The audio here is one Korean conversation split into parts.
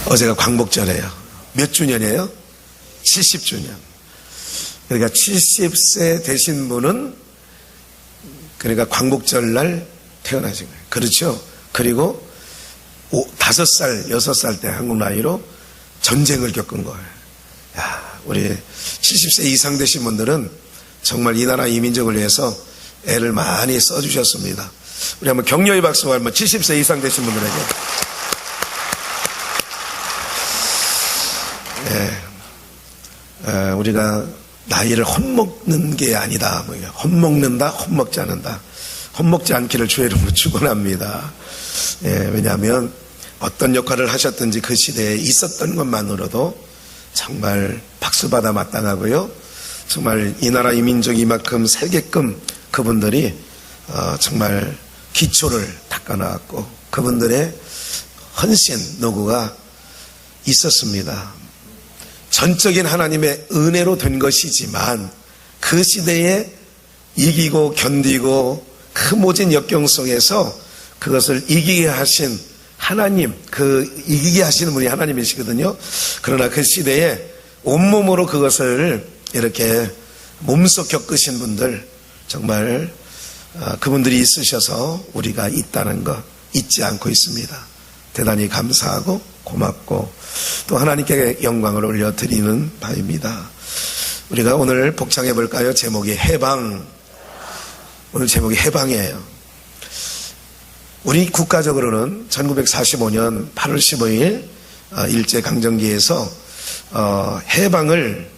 어제가 광복절이에요. 몇 주년이에요? 70주년. 그러니까 70세 되신 분은 그러니까 광복절날 태어나신 거예요. 그렇죠? 그리고 5살, 6살 때 한국 나이로 전쟁을 겪은 거예요. 야, 우리 70세 이상 되신 분들은 정말 이 나라 이 민족을 위해서 애를 많이 써주셨습니다. 우리 한번 격려의 박수와 한번 70세 이상 되신 분들에게. 네. 우리가 나이를 헛먹는 게 아니다. 헛먹는다, 헛먹지 않는다. 헛먹지 않기를 주의 이름으로 축원합니다. 왜냐하면 어떤 역할을 하셨든지 그 시대에 있었던 것만으로도 정말 박수받아 마땅하고요. 정말 이 나라 이 민족 이만큼 살게끔 그분들이 정말 기초를 닦아놨고 그분들의 헌신 노고가 있었습니다. 전적인 하나님의 은혜로 된 것이지만 그 시대에 이기고 견디고 흠오진 역경 속에서 그것을 이기게 하신 하나님, 이기게 하시는 분이 하나님이시거든요. 그러나 그 시대에 온몸으로 그것을 이렇게 몸소 겪으신 분들, 정말 그분들이 있으셔서 우리가 있다는 것 잊지 않고 있습니다. 대단히 감사하고 고맙고 또 하나님께 영광을 올려드리는 바입니다. 우리가 오늘 복창해 볼까요? 제목이 해방. 오늘 제목이 해방이에요. 우리 국가적으로는 1945년 8월 15일 일제강점기에서 해방을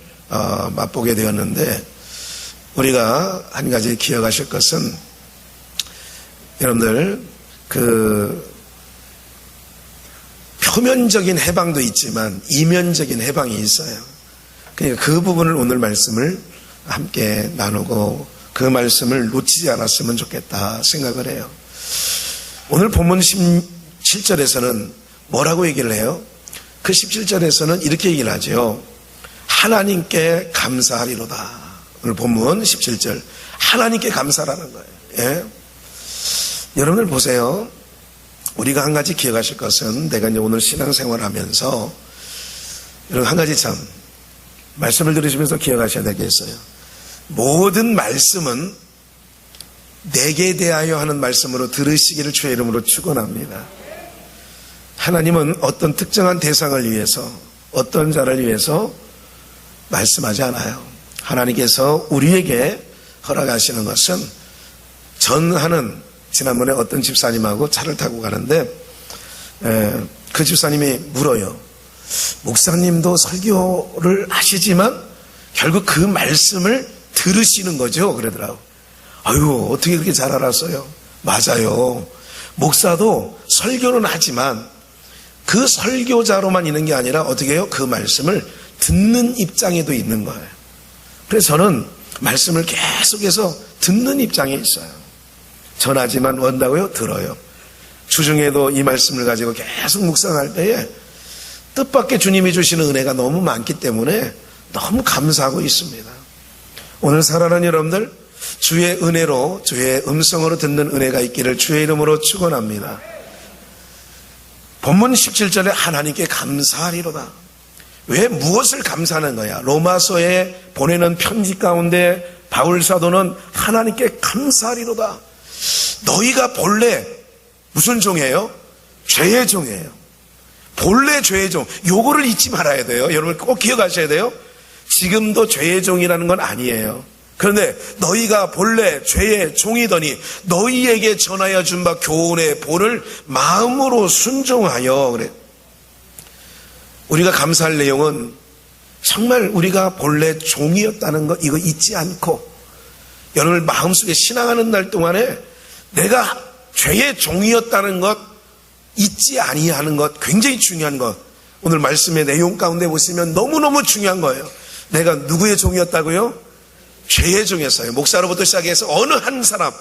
맛보게 되었는데 우리가 한 가지 기억하실 것은 여러분들 표면적인 해방도 있지만 이면적인 해방이 있어요. 그러니까 그 부분을 오늘 말씀을 함께 나누고 그 말씀을 놓치지 않았으면 좋겠다 생각을 해요. 오늘 본문 17절에서는 뭐라고 얘기를 해요? 그 17절에서는 이렇게 얘기를 하죠. 하나님께 감사하리로다. 오늘 본문 17절 하나님께 감사라는 거예요. 예? 여러분들 보세요. 우리가 한 가지 기억하실 것은 내가 이제 오늘 신앙생활 하면서 여러분 한 가지 참 말씀을 들으시면서 기억하셔야 될 게 있어요. 모든 말씀은 내게 대하여 하는 말씀으로 들으시기를 주의 이름으로 축원합니다. 하나님은 어떤 특정한 대상을 위해서 어떤 자를 위해서 말씀하지 않아요. 하나님께서 우리에게 허락하시는 것은 전하는 지난번에 어떤 집사님하고 차를 타고 가는데 그 집사님이 물어요. 목사님도 설교를 하시지만 결국 그 말씀을 들으시는 거죠. 그러더라고. 아유, 어떻게 그렇게 잘 알았어요? 맞아요. 목사도 설교는 하지만 그 설교자로만 있는 게 아니라 어떻게 해요? 그 말씀을 듣는 입장에도 있는 거예요. 그래서 저는 말씀을 계속해서 듣는 입장에 있어요. 전하지만 원다고요? 들어요. 주중에도 이 말씀을 가지고 계속 묵상할 때에 뜻밖의 주님이 주시는 은혜가 너무 많기 때문에 너무 감사하고 있습니다. 오늘 살아가는 여러분들 주의 은혜로 주의 음성으로 듣는 은혜가 있기를 주의 이름으로 축원합니다. 본문 17절에 하나님께 감사하리로다. 왜 무엇을 감사하는 거야? 로마서에 보내는 편지 가운데 바울 사도는 하나님께 감사하리로다. 너희가 본래 무슨 종이에요? 죄의 종이에요. 본래 죄의 종. 요거를 잊지 말아야 돼요. 여러분 꼭 기억하셔야 돼요. 지금도 죄의 종이라는 건 아니에요. 그런데 너희가 본래 죄의 종이더니 너희에게 전하여 준 바 교훈의 본을 마음으로 순종하여. 그래. 우리가 감사할 내용은 정말 우리가 본래 종이었다는 것 이거 잊지 않고 여러분 마음속에 신앙하는 날 동안에 내가 죄의 종이었다는 것 잊지 아니하는 것 굉장히 중요한 것. 오늘 말씀의 내용 가운데 보시면 너무너무 중요한 거예요. 내가 누구의 종이었다고요? 죄의 종이었어요. 목사로부터 시작해서 어느 한 사람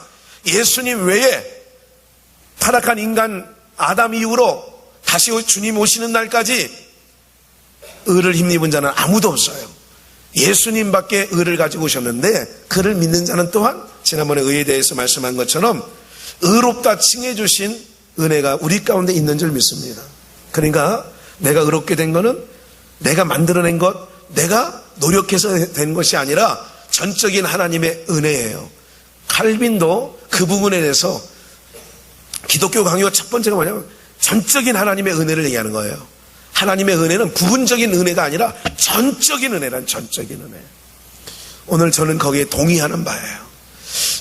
예수님 외에 타락한 인간 아담 이후로 다시 주님 오시는 날까지 의를 힘입은 자는 아무도 없어요. 예수님밖에 의를 가지고 오셨는데 그를 믿는 자는 또한 지난번에 의에 대해서 말씀한 것처럼 의롭다 칭해 주신 은혜가 우리 가운데 있는 줄 믿습니다. 그러니까 내가 의롭게 된 거는 내가 만들어낸 것, 내가 노력해서 된 것이 아니라 전적인 하나님의 은혜예요. 칼빈도 그 부분에 대해서 기독교 강요 첫 번째가 뭐냐면 전적인 하나님의 은혜를 얘기하는 거예요. 하나님의 은혜는 부분적인 은혜가 아니라 전적인 은혜란 전적인 은혜. 오늘 저는 거기에 동의하는 바예요.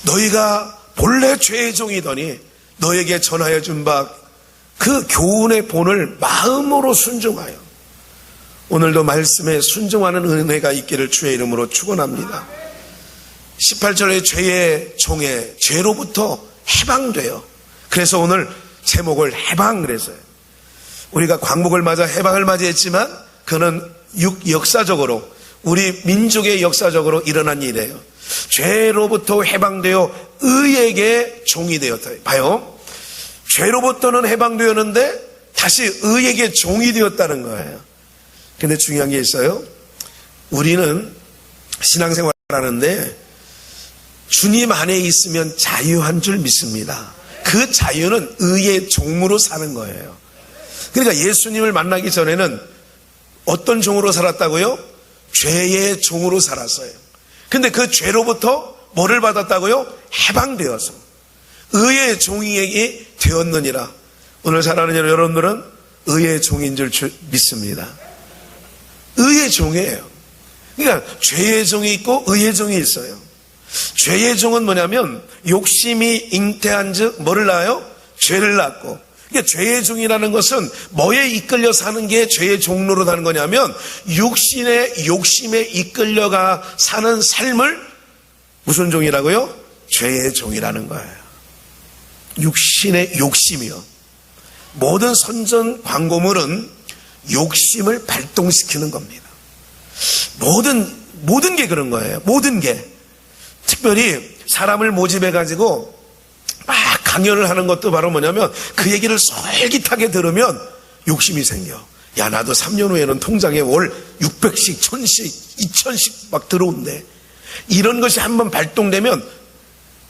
너희가 본래 죄의 종이더니 너에게 전하여 준 바 그 교훈의 본을 마음으로 순종하여 오늘도 말씀에 순종하는 은혜가 있기를 주의 이름으로 축원합니다. 18절에 죄의 종에 죄로부터 해방돼요. 그래서 오늘 제목을 해방 그랬어요. 우리가 광복을 맞아 해방을 맞이했지만 그는 역사적으로 우리 민족의 역사적으로 일어난 일이에요. 죄로부터 해방되어 의에게 종이 되었다. 봐요. 죄로부터는 해방되었는데 다시 의에게 종이 되었다는 거예요. 근데 중요한 게 있어요. 우리는 신앙생활 하는데 주님 안에 있으면 자유한 줄 믿습니다. 그 자유는 의의 종으로 사는 거예요. 그러니까 예수님을 만나기 전에는 어떤 종으로 살았다고요? 죄의 종으로 살았어요. 근데 그 죄로부터 뭐를 받았다고요? 해방되어서 의의 종이 되었느니라. 오늘 사랑하는 여러분들은 의의 종인 줄 믿습니다. 의의 종이에요. 그러니까 죄의 종이 있고 의의 종이 있어요. 죄의 종은 뭐냐면 욕심이 잉태한 즉 뭐를 낳아요? 죄를 낳고. 그러니까 죄의 종이라는 것은 뭐에 이끌려 사는 게 죄의 종로로 사는 거냐면 육신의 욕심에 이끌려가 사는 삶을 무슨 종이라고요? 죄의 종이라는 거예요. 육신의 욕심이요. 모든 선전 광고물은 욕심을 발동시키는 겁니다. 모든 게 그런 거예요. 모든 게. 특별히 사람을 모집해가지고 막 강연을 하는 것도 바로 뭐냐면 그 얘기를 솔깃하게 들으면 욕심이 생겨. 야, 나도 3년 후에는 통장에 월 600씩, 1000씩, 2000씩 막 들어온대. 이런 것이 한번 발동되면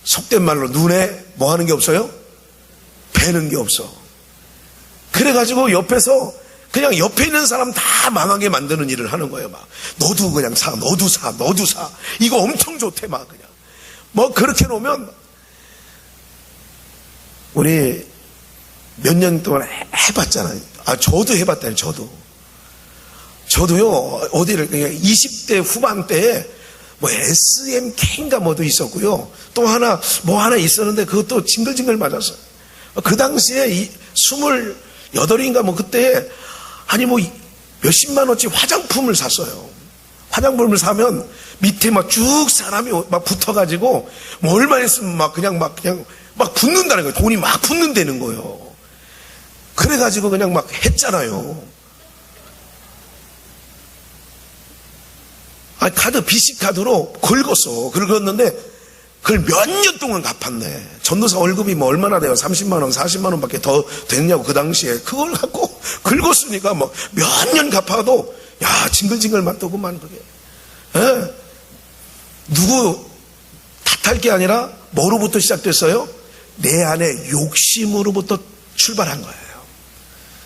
속된 말로 눈에 뭐 하는 게 없어요? 뵈는 게 없어. 그래가지고 옆에서 그냥 옆에 있는 사람 다 망하게 만드는 일을 하는 거예요. 막 너도 그냥 사, 너도 사, 너도 사. 이거 엄청 좋대 막 그냥. 뭐 그렇게 놓으면 우리 몇 년 동안 해봤잖아요. 저도 해봤다니 저도요 어디를 그냥 20대 후반 때에 뭐 SMK인가 뭐도 있었고요. 또 하나 뭐 하나 있었는데 그것도 징글징글 맞았어요. 그 당시에 28인가 뭐 그때 아니 뭐 몇십만 원치 화장품을 샀어요. 화장품을 사면 밑에 막 쭉 사람이 막 붙어가지고 뭐 얼마 있으면 막 붙는다는 거예요. 돈이 막 붙는다는 거예요. 그래가지고 그냥 막 했잖아요. 카드 BC카드로 긁었는데 그걸 몇 년 동안 갚았네. 전도사 월급이 뭐 얼마나 돼요? 30만 원, 40만 원밖에 더 됐냐고 그 당시에. 그걸 갖고 긁었으니까 뭐 몇 년 갚아도 야 징글징글 맞더구만 그게. 예? 누구 탓할 게 아니라 뭐로부터 시작됐어요? 내 안에 욕심으로부터 출발한 거예요.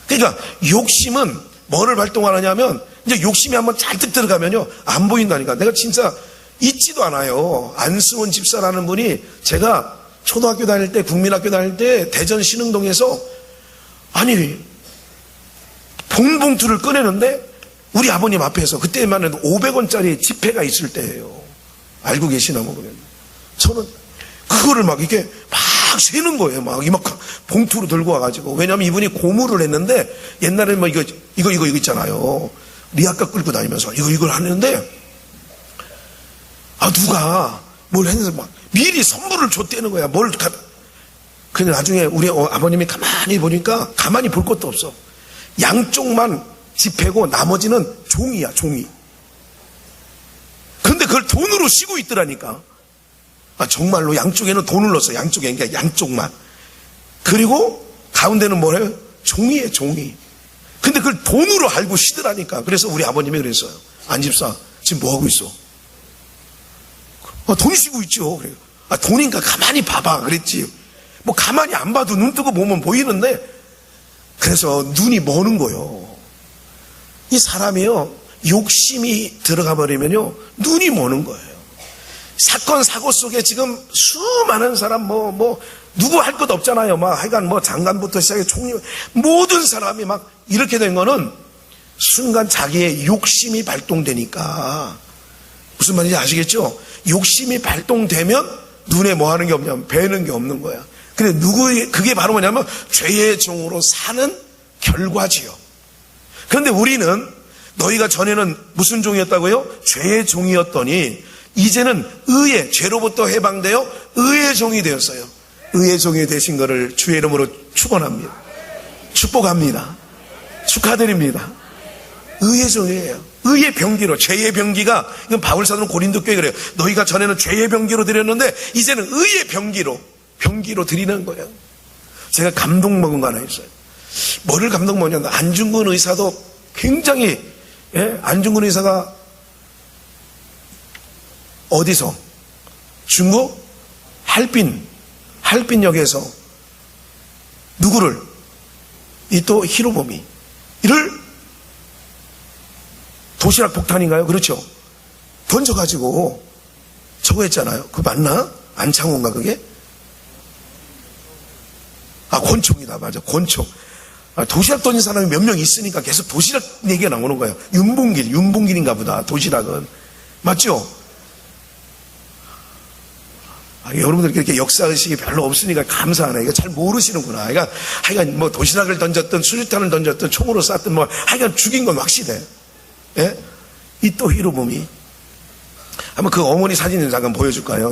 그러니까 욕심은 뭐를 발동하느냐면 이제 욕심이 한번 잔뜩 들어가면요 안 보인다니까. 내가 진짜 잊지도 않아요. 안승원 집사라는 분이 제가 초등학교 다닐 때 국민학교 다닐 때 대전 신흥동에서 아니 봉봉투를 꺼내는데 우리 아버님 앞에서 그때만 해도 500원짜리 지폐가 있을 때예요. 알고 계시나 모르겠네. 저는 그거를 막 이렇게 막 세는 거예요. 막 이만큼 봉투로 들고 와가지고. 왜냐하면 이분이 고무를 했는데 옛날에 뭐 이거 있잖아요. 리아카 끌고 다니면서 이걸 하는데 누가 뭘 했는데 막 미리 선물을 줬다는 거야. 근데 나중에 우리 아버님이 가만히 보니까 가만히 볼 것도 없어. 양쪽만 지폐고 나머지는 종이야, 종이. 근데 그걸 돈으로 씌고 있더라니까. 정말로 양쪽에는 돈을 넣었어. 양쪽에, 그러니까 양쪽만. 그리고 가운데는 뭐예요? 종이에요, 종이. 근데 그걸 돈으로 알고 쉬더라니까. 그래서 우리 아버님이 그랬어요. 안 집사, 지금 뭐 하고 있어? 돈 쉬고 있죠. 그래요. 돈이니까 가만히 봐봐. 그랬지. 뭐 가만히 안 봐도 눈 뜨고 보면 보이는데, 그래서 눈이 머는 거예요. 이 사람이요, 욕심이 들어가 버리면요, 눈이 모는 거예요. 사건, 사고 속에 지금 수많은 사람, 누구 할 것 없잖아요. 하여간 장관부터 시작해 총리, 모든 사람이 이렇게 된 거는 순간 자기의 욕심이 발동되니까. 무슨 말인지 아시겠죠? 욕심이 발동되면 눈에 뭐 하는 게 없냐면 뵈는 게 없는 거야. 근데 그게 바로 뭐냐면 죄의 종으로 사는 결과지요. 그런데 우리는 너희가 전에는 무슨 종이었다고요? 죄의 종이었더니 이제는 의의, 죄로부터 해방되어 의의 종이 되었어요. 의의 종이 되신 것을 주의 이름으로 축원합니다. 축복합니다. 축하드립니다. 의의 종이에요. 의의 병기로, 죄의 병기가, 이건 바울사도는 고린도 교회에 그래요. 너희가 전에는 죄의 병기로 드렸는데 이제는 의의 병기로 드리는 거예요. 제가 감동 먹은 거 하나 있어요. 뭐를 감동 먹냐면 안중근 의사도 굉장히, 안중근 의사가 어디서? 중국 할빈역에서 누구를? 이 또 히로부미 이를 도시락 폭탄인가요? 그렇죠. 던져가지고 저거 했잖아요. 그거 맞나? 안창호인가 그게? 권총이다. 맞아. 권총. 도시락 던진 사람이 몇 명 있으니까 계속 도시락 얘기가 나오는 거예요. 윤봉길인가 보다. 도시락은. 맞죠? 여러분들 이렇게 역사의식이 별로 없으니까 감사하네. 이거 잘 모르시는구나. 하여간 도시락을 던졌든 수류탄을 던졌든 총으로 쐈든 하여간 죽인 건 확실해. 예? 이 또 히로부미. 한번 그 어머니 사진을 잠깐 보여줄까요?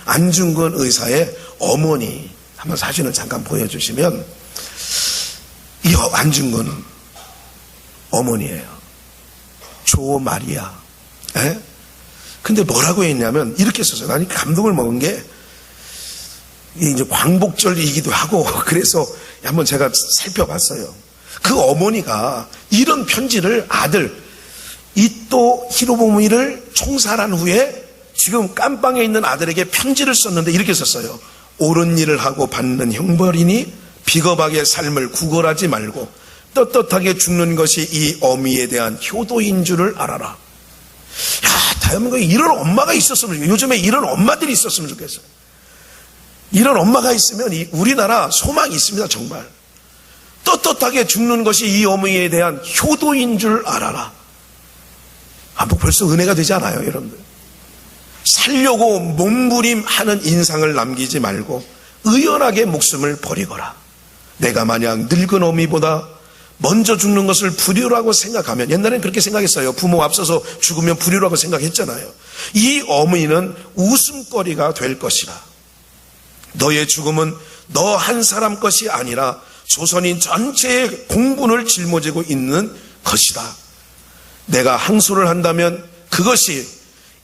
안중근 의사의 어머니. 한번 사진을 잠깐 보여주시면, 이 안중근 어머니예요. 조마리아. 예? 근데 뭐라고 했냐면, 이렇게 썼어요. 나는 감동을 먹은 게, 이제 광복절이기도 하고, 그래서 한번 제가 살펴봤어요. 그 어머니가 이런 편지를 아들, 이또 히로부미를 총살한 후에 지금 깜빵에 있는 아들에게 편지를 썼는데 이렇게 썼어요. 옳은 일을 하고 받는 형벌이니 비겁하게 삶을 구걸하지 말고 떳떳하게 죽는 것이 이 어미에 대한 효도인 줄을 알아라. 대한민국에 이런 엄마가 있었으면 좋겠어요. 요즘에 이런 엄마들이 있었으면 좋겠어요. 이런 엄마가 있으면 우리나라 소망이 있습니다. 정말. 떳떳하게 죽는 것이 이 어미에 대한 효도인 줄 알아라. 벌써 은혜가 되지 않아요, 여러분들? 살려고 몸부림하는 인상을 남기지 말고 의연하게 목숨을 버리거라. 내가 만약 늙은 어미보다 먼저 죽는 것을 불효라고 생각하면, 옛날엔 그렇게 생각했어요. 부모 앞서서 죽으면 불효라고 생각했잖아요. 이 어머니는 웃음거리가 될 것이라. 너의 죽음은 너 한 사람 것이 아니라 조선인 전체의 공분을 짊어지고 있는 것이다. 내가 항소를 한다면 그것이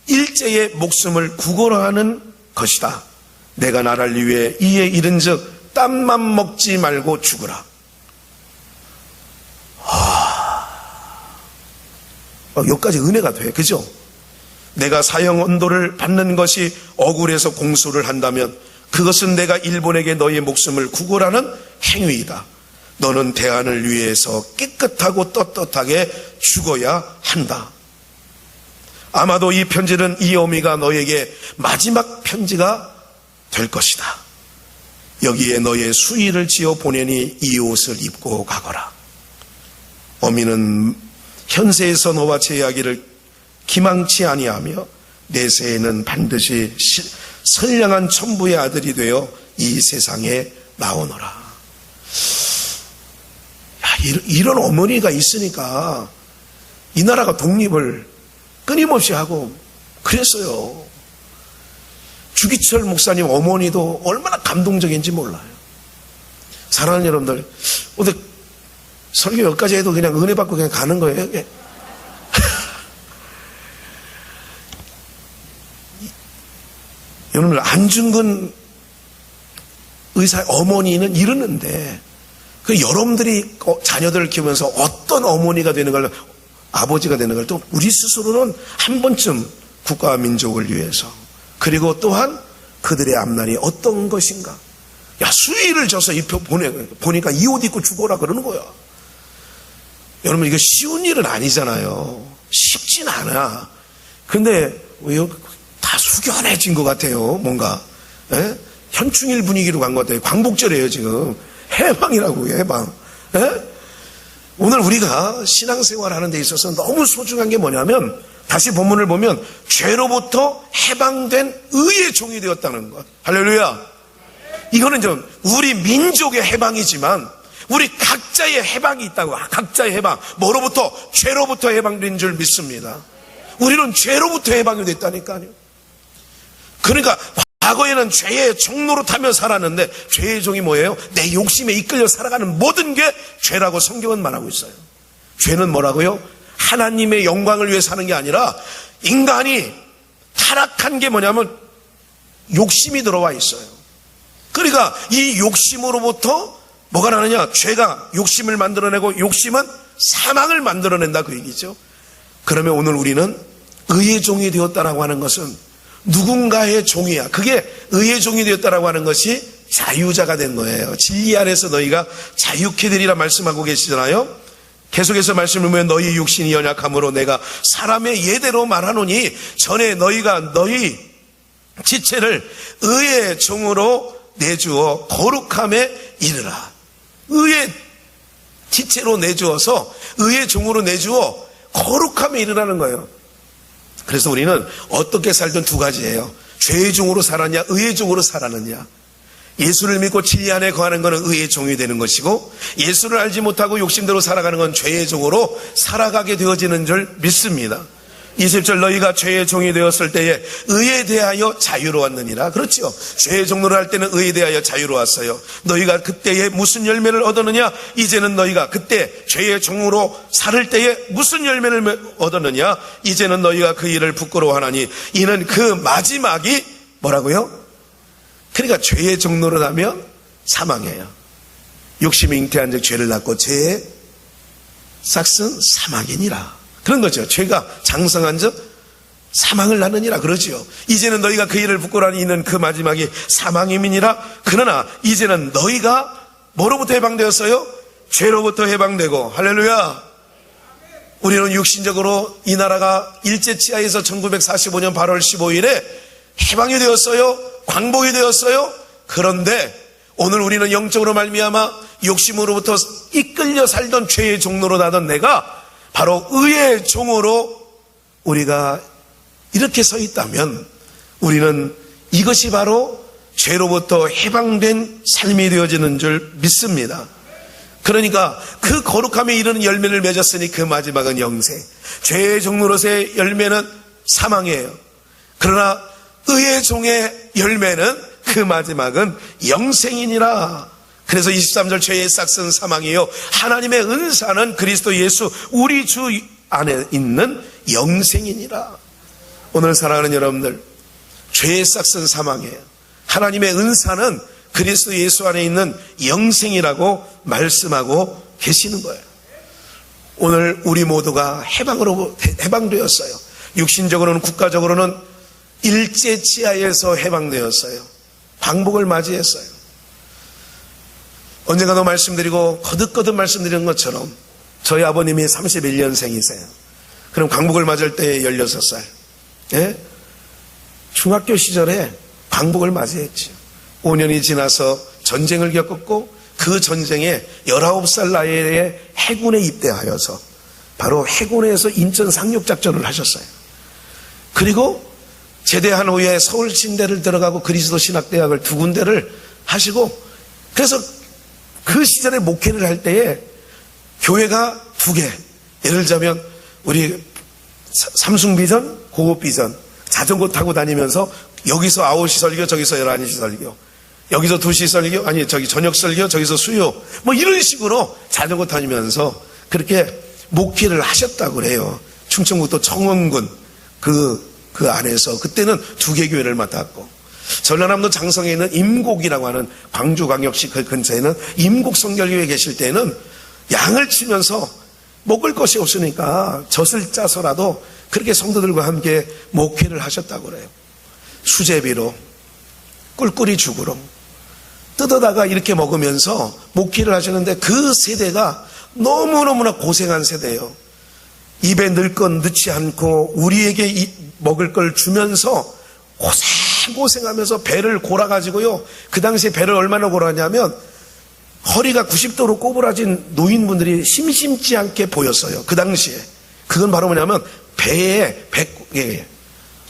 일제의 목숨을 구걸하는 것이다. 내가 나라를 위해 이에 이른즉 땀만 먹지 말고 죽으라. 여기까지 은혜가 돼. 그죠? 내가 사형 언도를 받는 것이 억울해서 공소를 한다면 그것은 내가 일본에게 너의 목숨을 구걸하는 행위이다. 너는 대안을 위해서 깨끗하고 떳떳하게 죽어야 한다. 아마도 이 편지는 이 어미가 너에게 마지막 편지가 될 것이다. 여기에 너의 수의를 지어 보내니 이 옷을 입고 가거라. 어미는 현세에서 너와 제이하기를 기망치 아니하며 내세에는 반드시 선량한 천부의 아들이 되어 이 세상에 나오너라. 이런 어머니가 있으니까 이 나라가 독립을 끊임없이 하고 그랬어요. 주기철 목사님 어머니도 얼마나 감동적인지 몰라요. 사랑하는 여러분들, 오늘 설교 여기까지 해도 그냥 은혜 받고 그냥 가는 거예요. 여러분들, 안중근 의사의 어머니는 이러는데, 여러분들이 자녀들을 키우면서 어떤 어머니가 되는 걸, 아버지가 되는 걸 또 우리 스스로는 한 번쯤 국가와 민족을 위해서, 그리고 또한 그들의 앞날이 어떤 것인가. 수의를 져서 보니까 이 옷 입고 죽어라 그러는 거야. 여러분 이거 쉬운 일은 아니잖아요. 쉽진 않아. 근데 왜 다 숙연해진 것 같아요. 뭔가 예? 현충일 분위기로 간 것 같아요. 광복절이에요 지금. 해방이라고 해방. 예? 오늘 우리가 신앙생활하는 데 있어서 너무 소중한 게 뭐냐면 다시 본문을 보면 죄로부터 해방된 의의 종이 되었다는 것. 할렐루야. 이거는 좀 우리 민족의 해방이지만 우리 각자의 해방이 있다고. 각자의 해방. 뭐로부터? 죄로부터 해방된 줄 믿습니다. 우리는 죄로부터 해방이 됐다니까요. 그러니까 과거에는 죄의 종로로 타며 살았는데 죄의 종이 뭐예요? 내 욕심에 이끌려 살아가는 모든 게 죄라고 성경은 말하고 있어요. 죄는 뭐라고요? 하나님의 영광을 위해 사는 게 아니라 인간이 타락한 게 뭐냐면 욕심이 들어와 있어요. 그러니까 이 욕심으로부터 뭐가 나느냐? 죄가 욕심을 만들어내고 욕심은 사망을 만들어낸다 그 얘기죠. 그러면 오늘 우리는 의의 종이 되었다라고 하는 것은 누군가의 종이야. 그게 의의 종이 되었다라고 하는 것이 자유자가 된 거예요. 진리 안에서 너희가 자유케 되리라 말씀하고 계시잖아요. 계속해서 말씀을 보면 너희 육신이 연약함으로 내가 사람의 예대로 말하노니 전에 너희가 너희 지체를 의의 종으로 내주어 거룩함에 이르라. 의의 지체로 내주어서 의의 종으로 내주어 거룩함에 이르라는 거예요. 그래서 우리는 어떻게 살든 두 가지예요. 죄의 종으로 살았냐 의의 종으로 살았느냐. 예수를 믿고 진리 안에 거하는 것은 의의 종이 되는 것이고 예수를 알지 못하고 욕심대로 살아가는 건 죄의 종으로 살아가게 되어지는 줄 믿습니다. 20절 너희가 죄의 종이 되었을 때에 의에 대하여 자유로웠느니라. 그렇죠. 죄의 종로를 할 때는 의에 대하여 자유로웠어요. 너희가 그때에 무슨 열매를 얻었느냐. 이제는 너희가 그때 죄의 종으로 살을 때에 무슨 열매를 얻었느냐. 이제는 너희가 그 일을 부끄러워하나니 이는 그 마지막이 뭐라고요? 그러니까 죄의 종로를 하면 사망이에요. 욕심이 잉태한 즉 죄를 낳고 죄의 싹은 사망이니라. 그런 거죠. 죄가 장성한 즉 사망을 낳느니라 그러지요. 이제는 너희가 그 일을 부끄러워하니 이는 그 마지막이 사망임이니라. 그러나 이제는 너희가 뭐로부터 해방되었어요? 죄로부터 해방되고. 할렐루야. 우리는 육신적으로 이 나라가 일제치하에서 1945년 8월 15일에 해방이 되었어요. 광복이 되었어요. 그런데 오늘 우리는 영적으로 말미암아 욕심으로부터 이끌려 살던 죄의 종로로 나던 내가 바로 의의 종으로 우리가 이렇게 서 있다면 우리는 이것이 바로 죄로부터 해방된 삶이 되어지는 줄 믿습니다. 그러니까 그 거룩함에 이르는 열매를 맺었으니 그 마지막은 영생. 죄의 종로로서의 열매는 사망이에요. 그러나 의의 종의 열매는 그 마지막은 영생이니라. 그래서 23절 죄의 싹은 사망이요 하나님의 은사는 그리스도 예수 우리 주 안에 있는 영생이니라. 오늘 사랑하는 여러분들, 죄의 싹은 사망이에요. 하나님의 은사는 그리스도 예수 안에 있는 영생이라고 말씀하고 계시는 거예요. 오늘 우리 모두가 해방되었어요. 육신적으로는 국가적으로는 일제치하에서 해방되었어요. 광복을 맞이했어요. 언젠가도 말씀드리고 거듭거듭 말씀드리는 것처럼 저희 아버님이 31년생이세요. 그럼 광복을 맞을 때 16살. 예? 중학교 시절에 광복을 맞이했죠. 5년이 지나서 전쟁을 겪었고 그 전쟁에 19살 나이에 해군에 입대하여서 바로 해군에서 인천 상륙작전을 하셨어요. 그리고 제대한 후에 서울신대를 들어가고 그리스도 신학대학을 2군데를 하시고 그래서 그 시절에 목회를 할 때에 교회가 2개, 예를 들자면 우리 삼숭비전, 고급비전 자전거 타고 다니면서 여기서 9시 설교, 저기서 11시 설교, 여기서 2시 설교, 아니 저기 저녁 설교, 저기서 수요, 뭐 이런 식으로 자전거 다니면서 그렇게 목회를 하셨다고 그래요. 충청북도 청원군 그 안에서 그때는 2개 교회를 맡았고 전라남도 장성에 있는 임곡이라고 하는 광주광역시 그 근처에는 임곡 성결교회에 계실 때는 양을 치면서 먹을 것이 없으니까 젖을 짜서라도 그렇게 성도들과 함께 목회를 하셨다고 그래요. 수제비로 꿀꿀이 죽으로 뜯어다가 이렇게 먹으면서 목회를 하셨는데 그 세대가 너무너무나 고생한 세대예요. 입에 넣을 건 넣지 않고 우리에게 먹을 걸 주면서 고생하면서 배를 골아가지고요. 그 당시에 배를 얼마나 골았냐면 허리가 90도로 꼬부라진 노인분들이 심심치 않게 보였어요. 그 당시에. 그건 바로 뭐냐면 배에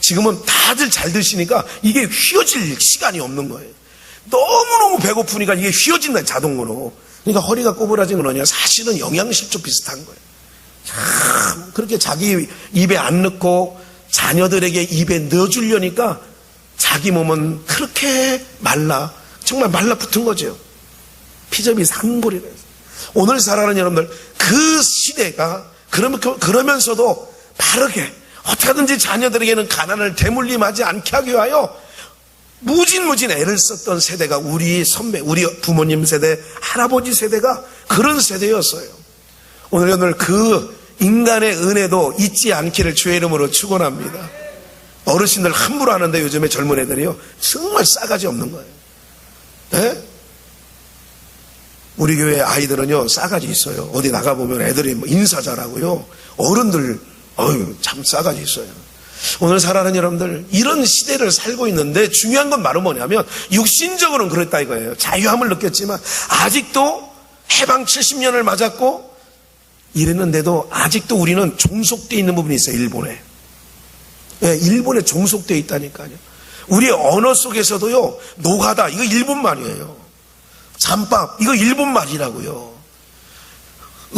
지금은 다들 잘 드시니까 이게 휘어질 시간이 없는 거예요. 너무너무 배고프니까 이게 휘어진다, 자동으로. 그러니까 허리가 꼬부라진 건 뭐냐, 사실은 영양실조 비슷한 거예요. 참 그렇게 자기 입에 안 넣고 자녀들에게 입에 넣어주려니까 자기 몸은 그렇게 정말 말라붙은 거죠. 피접이 산골이라 해서. 오늘 살아가는 여러분들, 그 시대가 그러면서도 바르게 어떻게든지 자녀들에게는 가난을 대물림하지 않게 하기 위하여 무진무진 애를 썼던 세대가 우리 부모님 세대, 할아버지 세대가 그런 세대였어요. 오늘 그 인간의 은혜도 잊지 않기를 주의 이름으로 축원합니다. 어르신들 함부로 하는데 요즘에 젊은 애들이요, 정말 싸가지 없는 거예요. 네? 우리 교회 아이들은요, 싸가지 있어요. 어디 나가보면 애들이 인사 잘하고요. 어른들, 참 싸가지 있어요. 오늘 살아가는 여러분들, 이런 시대를 살고 있는데 중요한 건 바로 뭐냐면, 육신적으로는 그랬다 이거예요. 자유함을 느꼈지만, 아직도 해방 70년을 맞았고, 이랬는데도 아직도 우리는 종속되어 있는 부분이 있어요, 일본에. 네, 일본에 종속되어 있다니까요. 우리의 언어 속에서도요, 노가다, 이거 일본 말이에요. 잠밥, 이거 일본 말이라고요.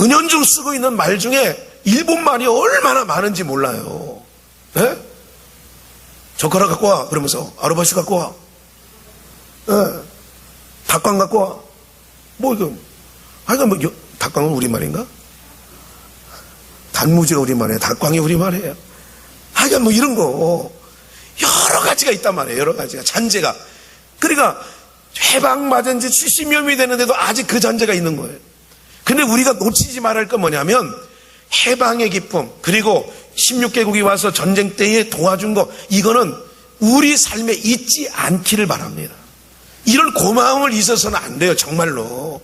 은연중 쓰고 있는 말 중에 일본 말이 얼마나 많은지 몰라요. 네? 젓가락 갖고 와. 그러면서 아르바시 갖고 와. 네. 닭광 갖고 와. 닭광은 우리말인가? 단무지가 우리말이에요. 닭광이 우리말이에요. 이런 거 여러 가지가 있단 말이에요. 여러 가지가, 잔재가. 그러니까 해방 맞은 지 70년이 되는데도 아직 그 잔재가 있는 거예요. 근데 우리가 놓치지 말할 건 뭐냐면, 해방의 기쁨, 그리고 16개국이 와서 전쟁 때에 도와준 거, 이거는 우리 삶에 잊지 않기를 바랍니다. 이런 고마움을 잊어서는 안 돼요, 정말로.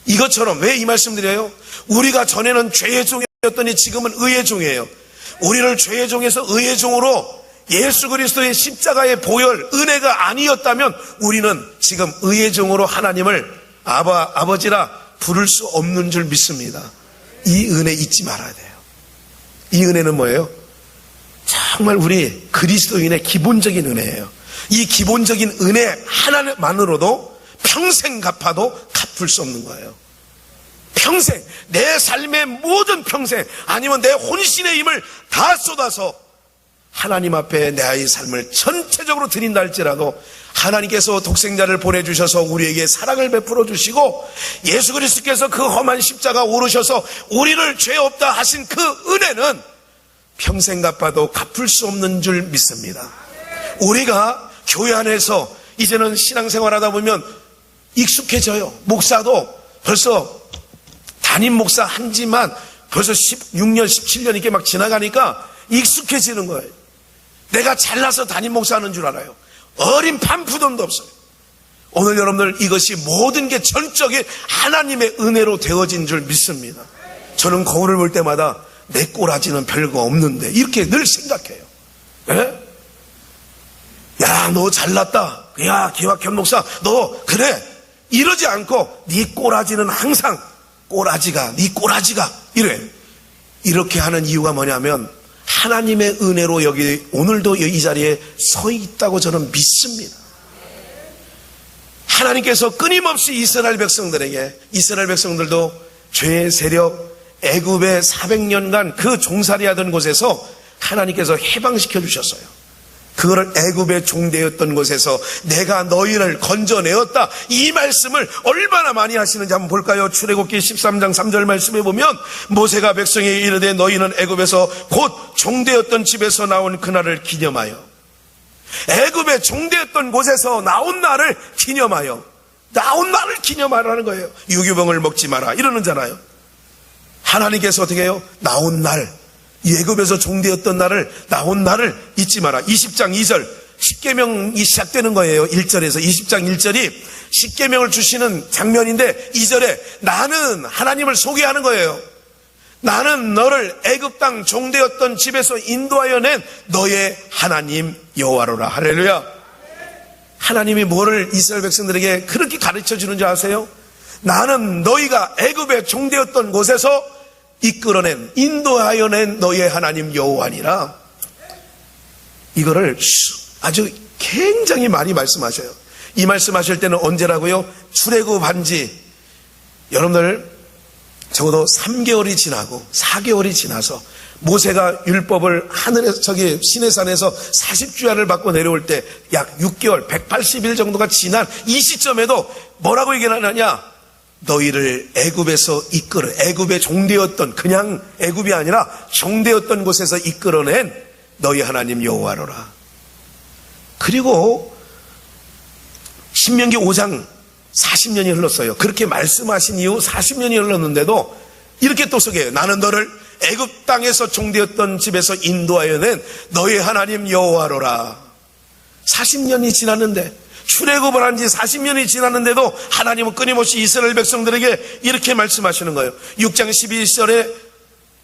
이것처럼, 왜 이 말씀 드려요? 우리가 전에는 죄의 종이었더니 지금은 의의 종이에요. 우리를 죄의 종에서 의의 종으로 예수 그리스도의 십자가의 보혈, 은혜가 아니었다면 우리는 지금 의의 종으로 하나님을 아버지라 부를 수 없는 줄 믿습니다. 이 은혜 잊지 말아야 돼요. 이 은혜는 뭐예요? 정말 우리 그리스도인의 기본적인 은혜예요. 이 기본적인 은혜 하나만으로도 평생 갚아도 갚을 수 없는 거예요. 평생, 내 삶의 모든 평생, 아니면 내 혼신의 힘을 다 쏟아서 하나님 앞에 내 아이의 삶을 전체적으로 드린다 할지라도 하나님께서 독생자를 보내주셔서 우리에게 사랑을 베풀어 주시고 예수 그리스도께서 그 험한 십자가 오르셔서 우리를 죄 없다 하신 그 은혜는 평생 갚아도 갚을 수 없는 줄 믿습니다. 우리가 교회 안에서 이제는 신앙생활하다 보면 익숙해져요. 목사도 벌써 담임 목사 한지만 벌써 16년, 17년 이렇게 막 지나가니까 익숙해지는 거예요. 내가 잘나서 담임 목사 하는 줄 알아요. 어린 판푸덤도 없어요. 오늘 여러분들, 이것이 모든 게 전적인 하나님의 은혜로 되어진 줄 믿습니다. 저는 거울을 볼 때마다 내 꼬라지는 별거 없는데 이렇게 늘 생각해요. 에? 야, 너 잘났다. 야, 기확현 목사, 너 그래. 이러지 않고 네 꼬라지는 항상 네 꼬라지가 이래. 이렇게 하는 이유가 뭐냐면 하나님의 은혜로 여기 오늘도 이 자리에 서 있다고 저는 믿습니다. 하나님께서 끊임없이 이스라엘 백성들도 죄의 세력, 애굽의 400년간 그 종살이 하던 곳에서 하나님께서 해방시켜 주셨어요. 그거를 애굽의 종되었던 곳에서 내가 너희를 건져내었다, 이 말씀을 얼마나 많이 하시는지 한번 볼까요? 출애굽기 13장 3절 말씀에 보면 모세가 백성에게 이르되 너희는 애굽에서 곧 종되었던 집에서 나온 그날을 기념하여, 애굽의 종되었던 곳에서 나온 날을 기념하여, 나온 날을 기념하라는 거예요. 유교병을 먹지 마라 이러는잖아요. 하나님께서 어떻게 해요? 나온 날, 이 애굽에서 종되었던 날을, 나온 날을 잊지 마라. 20장 2절 십계명이 시작되는 거예요. 1절에서 20장 1절이 십계명을 주시는 장면인데 2절에 나는 하나님을 소개하는 거예요. 나는 너를 애굽 땅 종되었던 집에서 인도하여 낸 너의 하나님 여호와로라. 할렐루야. 하나님이 뭐를 이스라엘 백성들에게 그렇게 가르쳐 주는 줄 아세요? 나는 너희가 애굽에 종되었던 곳에서 이끌어낸 인도하여 낸 너의 하나님 여호와니라. 이거를 아주 굉장히 많이 말씀하셔요. 이 말씀하실 때는 언제라고요? 출애굽한 지 여러분들 적어도 3개월이 지나고 4개월이 지나서 모세가 율법을 하늘에서 시내산에서 40주야를 받고 내려올 때 약 6개월 180일 정도가 지난 이 시점에도 뭐라고 얘기하느냐? 너희를 애굽에서 애굽에 종되었던 그냥 애굽이 아니라 종되었던 곳에서 이끌어낸 너희 하나님 여호와로라. 그리고 신명기 5장 40년이 흘렀어요. 그렇게 말씀하신 이후 40년이 흘렀는데도 이렇게 또 소개해요. 나는 너를 애굽 땅에서 종되었던 집에서 인도하여 낸 너희 하나님 여호와로라. 40년이 지났는데, 출애굽을 한 지 40년이 지났는데도 하나님은 끊임없이 이스라엘 백성들에게 이렇게 말씀하시는 거예요. 6장 12절에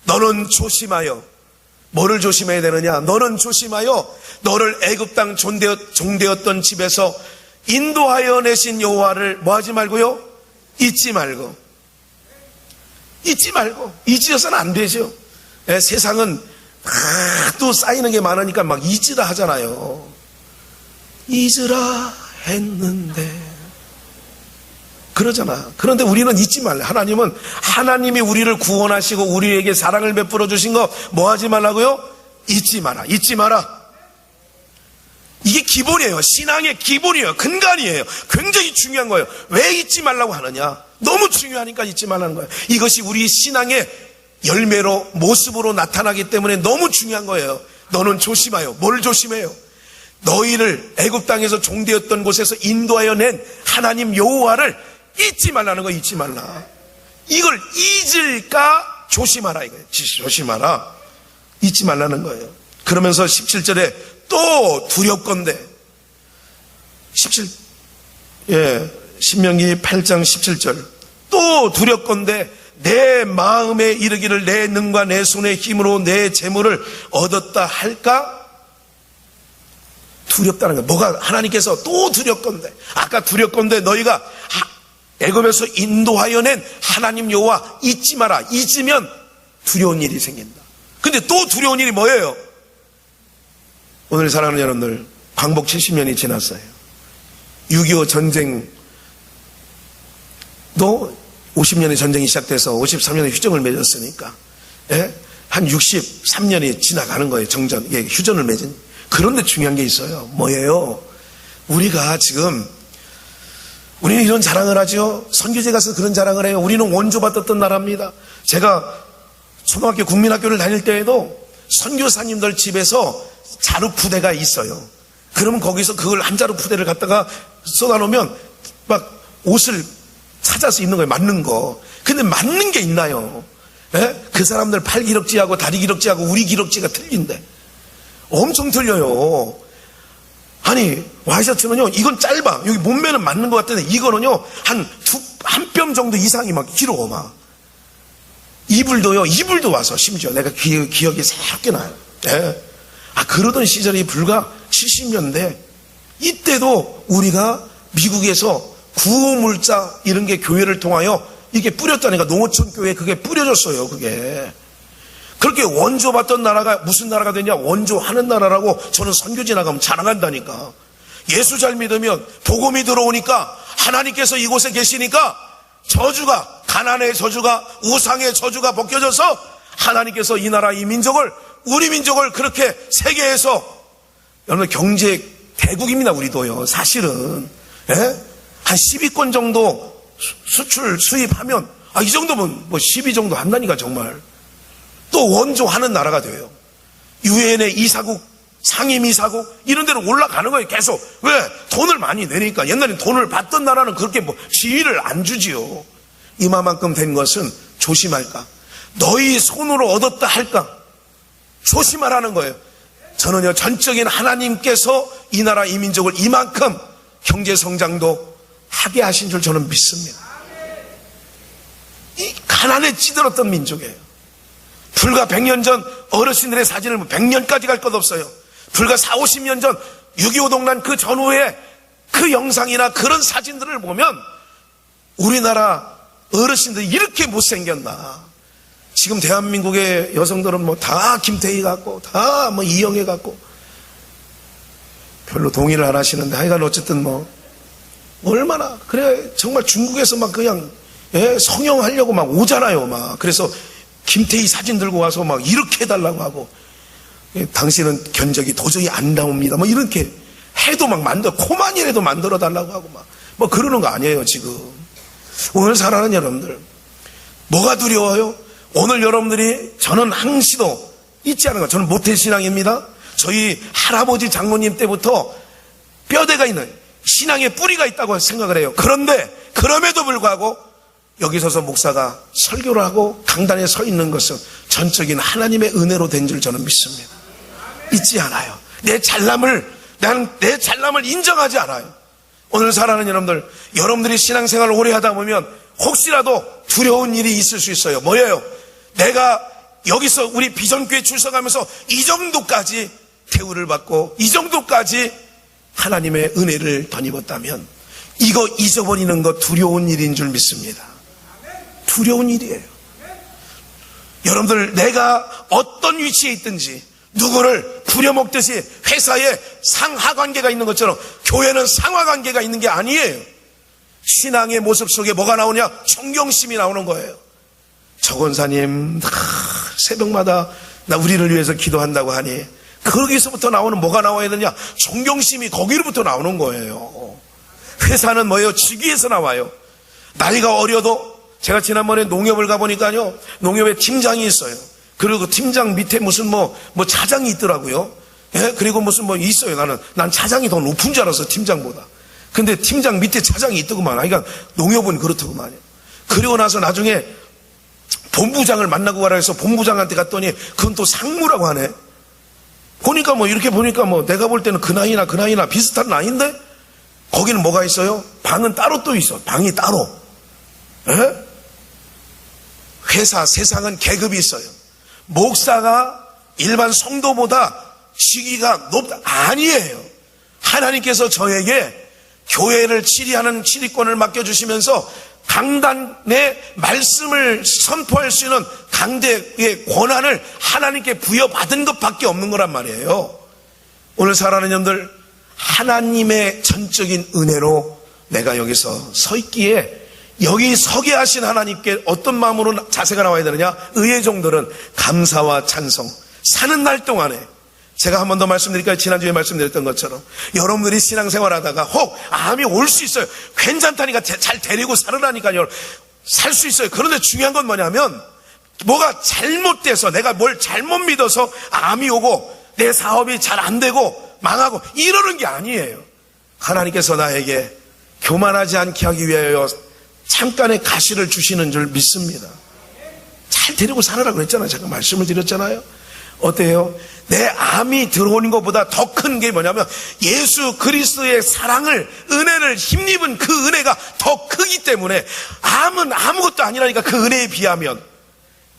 너는 조심하여, 뭐를 조심해야 되느냐? 너는 조심하여 너를 애굽 땅 종되었던 집에서 인도하여 내신 여호와를 뭐하지 말고요? 잊지 말고. 잊어서는 안 되죠. 세상은 또 쌓이는 게 많으니까 막 잊으라 하잖아요. 잊으라 했는데 그러잖아. 그런데 우리는 잊지 말래. 하나님은 하나님이 우리를 구원하시고 우리에게 사랑을 베풀어 주신 거 뭐하지 말라고요? 잊지 마라. 이게 기본이에요. 신앙의 기본이에요. 근간이에요. 굉장히 중요한 거예요. 왜 잊지 말라고 하느냐? 너무 중요하니까 잊지 말라는 거예요. 이것이 우리 신앙의 열매로 모습으로 나타나기 때문에 너무 중요한 거예요. 너는 조심하여. 뭘 조심해요? 너희를 애굽 땅에서 종되었던 곳에서 인도하여 낸 하나님 여호와를 잊지 말라는 거예요. 잊지 말라. 이걸 잊을까 조심하라 이거예요. 조심하라. 잊지 말라는 거예요. 그러면서 17절에 또 두렵건대 신명기 8장 17절 또 두렵건대 내 마음에 이르기를 내 능과 내 손의 힘으로 내 재물을 얻었다 할까? 두렵다는 거예요. 뭐가 하나님께서 또 두렵건대 아까 두렵건대 너희가 애굽에서 인도하여 낸 하나님 여호와 잊지 마라. 잊으면 두려운 일이 생긴다. 근데 또 두려운 일이 뭐예요? 오늘 사랑하는 여러분들, 광복 70년이 지났어요. 6.25 전쟁도 50년의 전쟁이 시작돼서 53년에 휴전을 맺었으니까 한 63년이 지나가는 거예요. 휴전을 맺은. 그런데 중요한 게 있어요. 뭐예요? 우리가 지금 우리는 이런 자랑을 하죠. 선교제 가서 그런 자랑을 해요. 우리는 원조받았던 나라입니다. 제가 초등학교 국민학교를 다닐 때에도 선교사님들 집에서 자루푸대가 있어요. 그러면 거기서 그걸 한 자루푸대를 갖다가 쏟아놓으면 막 옷을 찾아서 입는 거예요. 맞는 거. 근데 맞는 게 있나요? 그 사람들 팔 기럭지하고 다리 기럭지하고 우리 기럭지가 틀린데 엄청 틀려요. 아니 와이셔츠는요 이건 짧아. 여기 몸매는 맞는 것 같은데 이거는요 한 뼘 정도 이상이 막 길어. 막 이불도 와서 심지어 내가 기억이 새롭게 나요. 그러던 시절이 불과 70년대 이때도 우리가 미국에서 구호물자 이런 게 교회를 통하여 이게 뿌렸다니까. 농어촌 교회에 그게 뿌려졌어요. 그게 그렇게 원조받던 나라가 무슨 나라가 되냐? 원조하는 나라라고. 저는 선교지 나가면 자랑한다니까. 예수 잘 믿으면 복음이 들어오니까 하나님께서 이곳에 계시니까 저주가, 가난의 저주가, 우상의 저주가 벗겨져서 하나님께서 이 나라, 이 민족을, 우리 민족을 그렇게 세계에서, 여러분 경제 대국입니다. 우리도요. 사실은 한 10위권 정도 수출 수입하면 이 정도면 뭐 10위 정도 한다니까. 정말 또 원조하는 나라가 돼요. 유엔의 이사국, 상임이사국 이런 데로 올라가는 거예요. 계속. 왜? 돈을 많이 내니까. 옛날에 돈을 받던 나라는 그렇게 뭐 지위를 안 주지요. 이마만큼 된 것은 조심할까? 너희 손으로 얻었다 할까? 조심하라는 거예요. 저는요 전적인 하나님께서 이 나라 이 민족을 이만큼 경제 성장도 하게 하신 줄 저는 믿습니다. 이 가난에 찌들었던 민족이에요. 불과 100년 전 어르신들의 사진을 100년까지 갈 것 없어요. 불과 4, 50년 전 6.25 동란 그 전후에 그 영상이나 그런 사진들을 보면 우리나라 어르신들이 이렇게 못생겼나. 지금 대한민국의 여성들은 뭐 다 김태희 같고 다 뭐 이영애 같고 별로 동의를 안 하시는데 하여간 어쨌든 뭐 얼마나 그래 정말 중국에서 막 그냥 성형하려고 막 오잖아요. 막 그래서 김태희 사진 들고 와서 막 이렇게 해달라고 하고 당신은 견적이 도저히 안 나옵니다. 뭐 이렇게 해도 막 코만이라도 만들어 달라고 하고 막 뭐 그러는 거 아니에요. 지금 오늘 살아가는 여러분들 뭐가 두려워요? 오늘 여러분들이 저는 항시도 잊지 않은 거 저는 모태신앙입니다. 저희 할아버지 장모님 때부터 뼈대가 있는 신앙의 뿌리가 있다고 생각을 해요. 그런데 그럼에도 불구하고 여기 서서 목사가 설교를 하고 강단에 서 있는 것은 전적인 하나님의 은혜로 된 줄 저는 믿습니다. 잊지 않아요. 내 잘남을 인정하지 않아요. 오늘 살아가는 여러분들, 여러분들이 신앙생활을 오래 하다 보면 혹시라도 두려운 일이 있을 수 있어요. 뭐예요? 내가 여기서 우리 비전교회 출석하면서 이 정도까지 대우를 받고 이 정도까지 하나님의 은혜를 덧입었다면 이거 잊어버리는 거 두려운 일인 줄 믿습니다. 두려운 일이에요. 여러분들 내가 어떤 위치에 있든지 누구를 부려먹듯이 회사에 상하관계가 있는 것처럼 교회는 상하관계가 있는 게 아니에요. 신앙의 모습 속에 뭐가 나오냐? 존경심이 나오는 거예요. 저 권사님 새벽마다 나 우리를 위해서 기도한다고 하니 거기서부터 나오는 뭐가 나와야 되냐? 존경심이 거기로부터 나오는 거예요. 회사는 뭐예요? 직위에서 나와요. 나이가 어려도 제가 지난번에 농협을 가보니까요, 농협에 팀장이 있어요. 그리고 그 팀장 밑에 무슨 뭐 차장이 있더라고요. 예? 그리고 무슨 뭐 있어요. 난 차장이 더 높은 줄 알았어, 팀장보다. 근데 팀장 밑에 차장이 있더구만. 그러니까 농협은 그렇더구만요. 그리고 나서 나중에 본부장을 만나고 가라 해서 본부장한테 갔더니 그건 또 상무라고 하네. 보니까 뭐 이렇게 보니까 뭐 내가 볼 때는 그 나이나 비슷한 나이인데 거기는 뭐가 있어요? 방은 따로 또 있어. 방이 따로. 예? 회사, 세상은 계급이 있어요. 목사가 일반 성도보다 직위가 높다. 아니에요. 하나님께서 저에게 교회를 치리하는 치리권을 맡겨주시면서 강단의 말씀을 선포할 수 있는 강대의 권한을 하나님께 부여받은 것밖에 없는 거란 말이에요. 오늘 살아가는 여러분들, 하나님의 전적인 은혜로 내가 여기서 서 있기에 여기 서게 하신 하나님께 어떤 마음으로 자세가 나와야 되느냐? 의의 종들은 감사와 찬송. 사는 날 동안에 제가 한 번 더 말씀드릴까요? 지난주에 말씀드렸던 것처럼 여러분들이 신앙생활 하다가 혹 암이 올 수 있어요. 괜찮다니까 잘 데리고 살으라니까요. 살 수 있어요. 그런데 중요한 건 뭐냐면 뭐가 잘못돼서 내가 뭘 잘못 믿어서 암이 오고 내 사업이 잘 안 되고 망하고 이러는 게 아니에요. 하나님께서 나에게 교만하지 않게 하기 위하여 잠깐의 가시를 주시는 줄 믿습니다. 잘 데리고 살아라고 그랬잖아요. 제가 말씀을 드렸잖아요. 어때요? 내 암이 들어오는 것보다 더 큰 게 뭐냐면 예수 그리스도의 사랑을, 은혜를 힘입은 그 은혜가 더 크기 때문에 암은 아무것도 아니라니까 그 은혜에 비하면.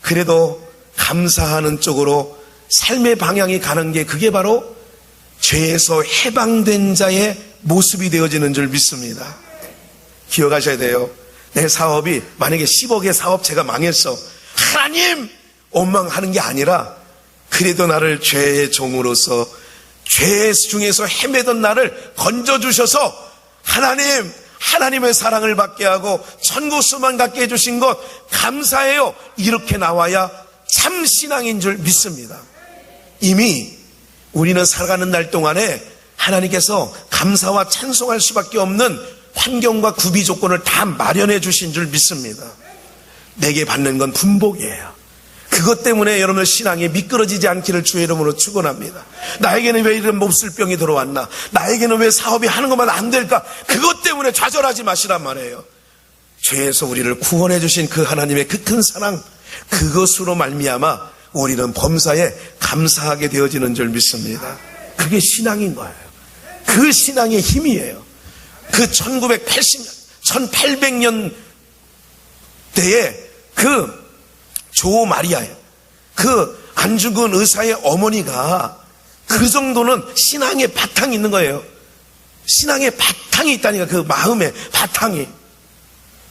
그래도 감사하는 쪽으로 삶의 방향이 가는 게 그게 바로 죄에서 해방된 자의 모습이 되어지는 줄 믿습니다. 기억하셔야 돼요. 내 사업이 만약에 10억의 사업 제가 망했어. 하나님! 원망하는 게 아니라 그래도 나를 죄의 종으로서 죄 중에서 헤매던 나를 건져주셔서 하나님의 사랑을 받게 하고 천국 소망 갖게 해주신 것 감사해요. 이렇게 나와야 참 신앙인 줄 믿습니다. 이미 우리는 살아가는 날 동안에 하나님께서 감사와 찬송할 수밖에 없는 환경과 구비 조건을 다 마련해 주신 줄 믿습니다. 내게 받는 건 분복이에요. 그것 때문에 여러분의 신앙이 미끄러지지 않기를 주의 이름으로 축원합니다. 나에게는 왜 이런 몹쓸병이 들어왔나? 나에게는 왜 사업이 하는 것만 안 될까? 그것 때문에 좌절하지 마시란 말이에요. 죄에서 우리를 구원해 주신 그 하나님의 그 큰 사랑, 그것으로 말미암아 우리는 범사에 감사하게 되어지는 줄 믿습니다. 그게 신앙인 거예요. 그 신앙의 힘이에요. 그 1980년, 1800년 대에 그 조 마리아예요. 그 안중근 의사의 어머니가 그 정도는 신앙의 바탕이 있는 거예요. 신앙의 바탕이 있다니까, 그 마음의 바탕이.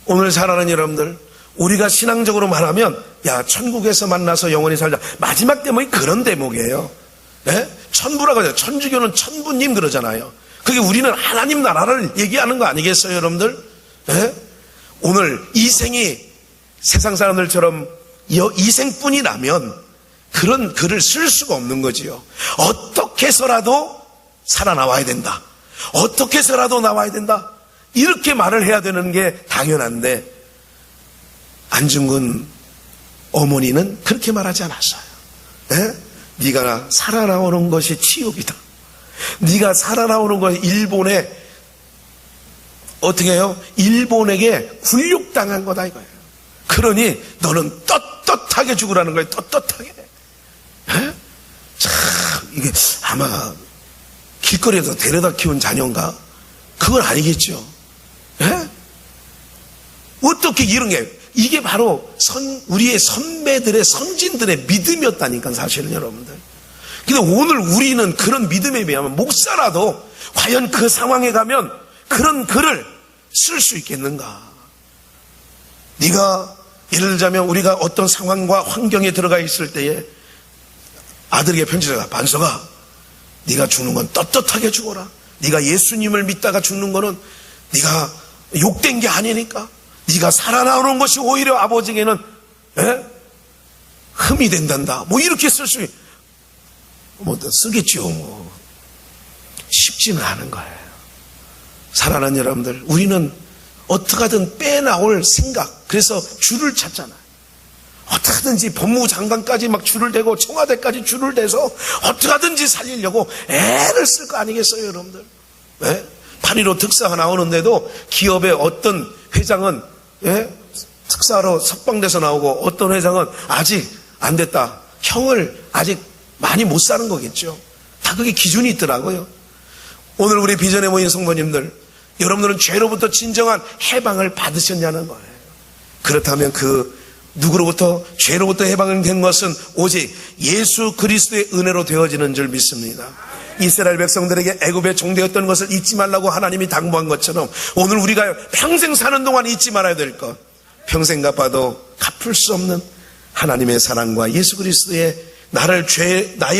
오늘 사랑하는 여러분들, 우리가 신앙적으로 말하면 야, 천국에서 만나서 영원히 살자. 마지막 대목이 그런 대목이에요. 네? 천부라고 하죠. 천주교는 천부님 그러잖아요. 그게 우리는 하나님 나라를 얘기하는 거 아니겠어요, 여러분들? 네? 오늘 이 생이 세상 사람들처럼 이생뿐이라면 그런 글을 쓸 수가 없는 거지요. 어떻게 해서라도 살아나와야 된다. 어떻게 해서라도 나와야 된다. 이렇게 말을 해야 되는 게 당연한데 안중근 어머니는 그렇게 말하지 않았어요. 네? 네가 살아나오는 것이 치욕이다. 네가 살아나오는 것이 일본에 어떻게 해요? 일본에게 굴욕당한 거다 이거예요. 그러니 너는 떳떳하게 죽으라는 거예요. 떳떳하게. 네? 참 이게 아마 길거리에서 데려다 키운 자녀인가? 그건 아니겠죠. 네? 어떻게 이런 게, 이게 바로 우리의 선배들의, 선진들의 믿음이었다니까, 사실은 여러분들. 근데 오늘 우리는 그런 믿음에 비하면 목사라도 과연 그 상황에 가면 그런 글을 쓸 수 있겠는가? 네가 예를 들자면 우리가 어떤 상황과 환경에 들어가 있을 때에 아들에게 편지를 가, 반석아, 네가 죽는 건 떳떳하게 죽어라. 네가 예수님을 믿다가 죽는 거는 네가 욕된 게 아니니까. 네가 살아나오는 것이 오히려 아버지에게는 흠이 된단다. 뭐 이렇게 쓸 수, 뭐 쓰겠죠. 뭐 쉽지는 않은 거예요. 사랑하는 여러분들, 우리는 어떻게든 빼나올 생각, 그래서 줄을 찾잖아요. 어떻게든지 법무부 장관까지 막 줄을 대고 청와대까지 줄을 대서 어떻게든지 살리려고 애를 쓸 거 아니겠어요, 여러분들? 네? 8.15 특사가 나오는데도 기업의 어떤 회장은 특사로 석방돼서 나오고 어떤 회장은 아직 안 됐다. 형을 아직 많이 못 사는 거겠죠. 다 그게 기준이 있더라고요. 오늘 우리 비전에 모인 성도님들, 여러분들은 죄로부터 진정한 해방을 받으셨냐는 거예요. 그렇다면 그 누구로부터, 죄로부터 해방을 된 것은 오직 예수 그리스도의 은혜로 되어지는 줄 믿습니다. 이스라엘 백성들에게 애굽의 종되었던 것을 잊지 말라고 하나님이 당부한 것처럼 오늘 우리가 평생 사는 동안 잊지 말아야 될 것, 평생 갚아도 갚을 수 없는 하나님의 사랑과 예수 그리스도의 나의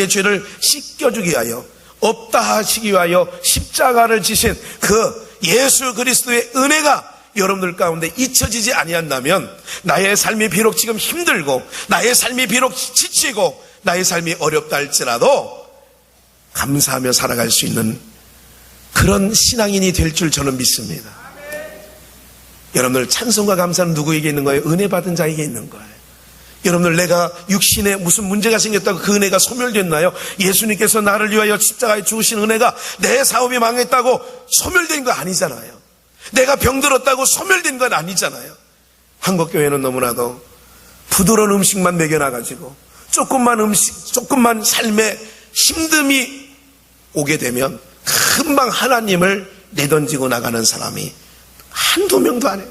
죄를 씻겨주기 위하여, 없다 하시기 위하여 십자가를 지신 그 예수 그리스도의 은혜가 여러분들 가운데 잊혀지지 아니한다면 나의 삶이 비록 지금 힘들고 나의 삶이 비록 지치고 나의 삶이 어렵다 할지라도 감사하며 살아갈 수 있는 그런 신앙인이 될 줄 저는 믿습니다. 여러분들, 찬송과 감사는 누구에게 있는 거예요? 은혜 받은 자에게 있는 거예요. 여러분들, 내가 육신에 무슨 문제가 생겼다고 그 은혜가 소멸됐나요? 예수님께서 나를 위하여 십자가에 죽으신 은혜가 내 사업이 망했다고 소멸된 거 아니잖아요. 내가 병들었다고 소멸된 건 아니잖아요. 한국교회는 너무나도 부드러운 음식만 먹여놔가지고 조금만 삶에 힘듦이 오게 되면 금방 하나님을 내던지고 나가는 사람이 한두 명도 아니에요.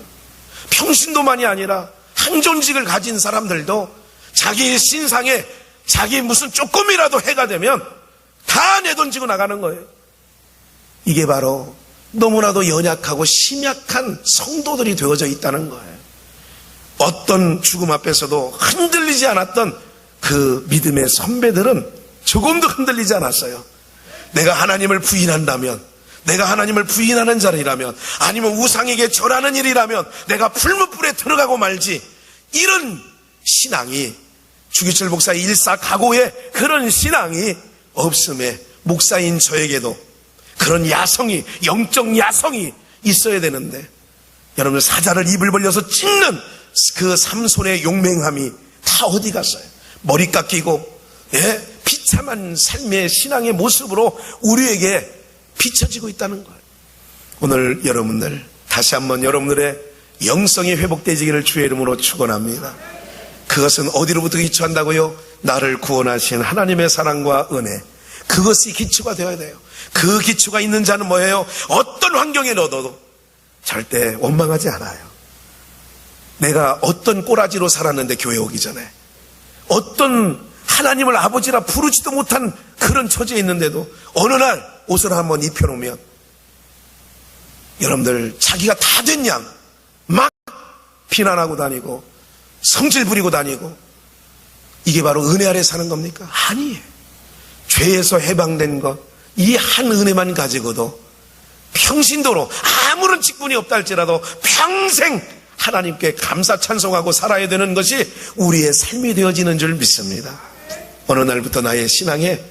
평신도만이 아니라 항존직을 가진 사람들도 자기 신상에 자기 무슨 조금이라도 해가 되면 다 내던지고 나가는 거예요. 이게 바로 너무나도 연약하고 심약한 성도들이 되어져 있다는 거예요. 어떤 죽음 앞에서도 흔들리지 않았던 그 믿음의 선배들은 조금도 흔들리지 않았어요. 내가 하나님을 부인한다면, 내가 하나님을 부인하는 자리라면, 아니면 우상에게 절하는 일이라면 내가 풀무불에 들어가고 말지, 이런 신앙이, 주기철 목사의 일사각오의 그런 신앙이 없음에 목사인 저에게도 그런 야성이, 영적 야성이 있어야 되는데, 여러분들, 사자를 입을 벌려서 찢는 그 삼손의 용맹함이 다 어디 갔어요? 머리 깎이고 비참한 삶의 신앙의 모습으로 우리에게 비춰지고 있다는 거예요. 오늘 여러분들, 다시 한번 여러분들의 영성이 회복되지기를 주의 이름으로 축원합니다. 그것은 어디로부터 기초한다고요? 나를 구원하신 하나님의 사랑과 은혜, 그것이 기초가 되어야 돼요. 그 기초가 있는 자는 뭐예요? 어떤 환경에 넣어도 절대 원망하지 않아요. 내가 어떤 꼬라지로 살았는데 교회 오기 전에, 어떤 하나님을 아버지라 부르지도 못한 그런 처지에 있는데도 어느 날 옷을 한번 입혀놓으면 여러분들 자기가 다 된 양 막 비난하고 다니고 성질 부리고 다니고, 이게 바로 은혜 아래 사는 겁니까? 아니에요. 죄에서 해방된 것, 이 한 은혜만 가지고도 평신도로 아무런 직분이 없다 할지라도 평생 하나님께 감사 찬송하고 살아야 되는 것이 우리의 삶이 되어지는 줄 믿습니다. 어느 날부터 나의 신앙에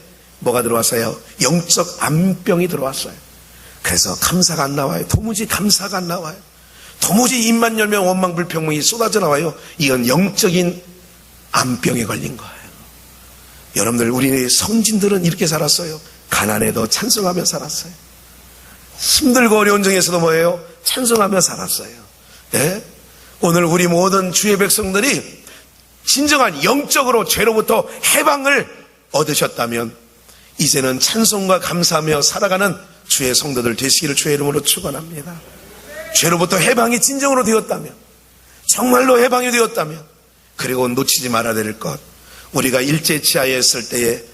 뭐가 들어왔어요? 영적 암병이 들어왔어요. 그래서 감사가 안 나와요. 도무지 감사가 안 나와요. 도무지 입만 열면 원망불평이 쏟아져 나와요. 이건 영적인 암병에 걸린 거예요. 여러분들, 우리 성진들은 이렇게 살았어요. 가난해도 찬송하며 살았어요. 힘들고 어려운 중에서도 뭐예요? 찬송하며 살았어요. 네? 오늘 우리 모든 주의 백성들이 진정한 영적으로 죄로부터 해방을 얻으셨다면 이제는 찬송과 감사하며 살아가는 주의 성도들 되시기를 주의 이름으로 축원합니다. 죄로부터 해방이 진정으로 되었다면, 정말로 해방이 되었다면, 그리고 놓치지 말아야 될 것, 우리가 일제치하에 있을 때에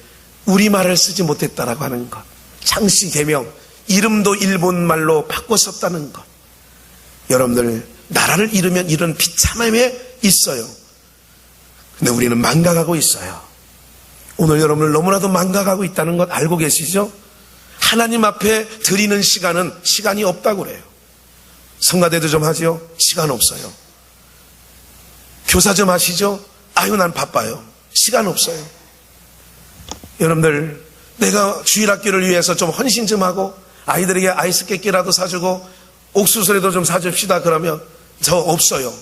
우리말을 쓰지 못했다라고 하는 것, 창씨 개명, 이름도 일본말로 바꿨었다는 것. 여러분들, 나라를 잃으면 이런 비참함에 있어요. 근데 우리는 망각하고 있어요. 오늘 여러분들 너무나도 망각하고 있다는 것 알고 계시죠? 하나님 앞에 드리는 시간이 없다고 그래요. 성가대도 좀 하죠? 시간 없어요. 교사 좀 하시죠? 아유, 난 바빠요. 시간 없어요. 여러분들, 내가 주일학교를 위해서 좀 헌신 좀 하고 아이들에게 아이스 깨끼라도 사주고 옥수수라도 좀 사줍시다 그러면 저 없어요.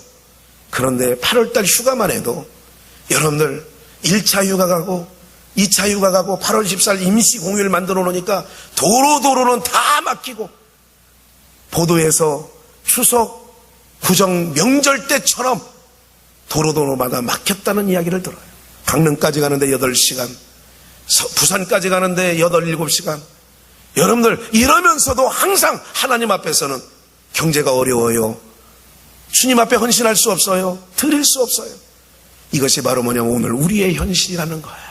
그런데 8월달 휴가만 해도 여러분들 1차 휴가 가고 2차 휴가 가고 8월 14일 임시 공휴일 만들어 놓으니까 도로는 다 막히고, 보도에서 추석 구정 명절 때처럼 도로마다 막혔다는 이야기를 들어요. 강릉까지 가는데 8시간, 부산까지 가는데 8, 7시간. 여러분들, 이러면서도 항상 하나님 앞에서는 경제가 어려워요. 주님 앞에 헌신할 수 없어요. 드릴 수 없어요. 이것이 바로 뭐냐면 오늘 우리의 현실이라는 거예요.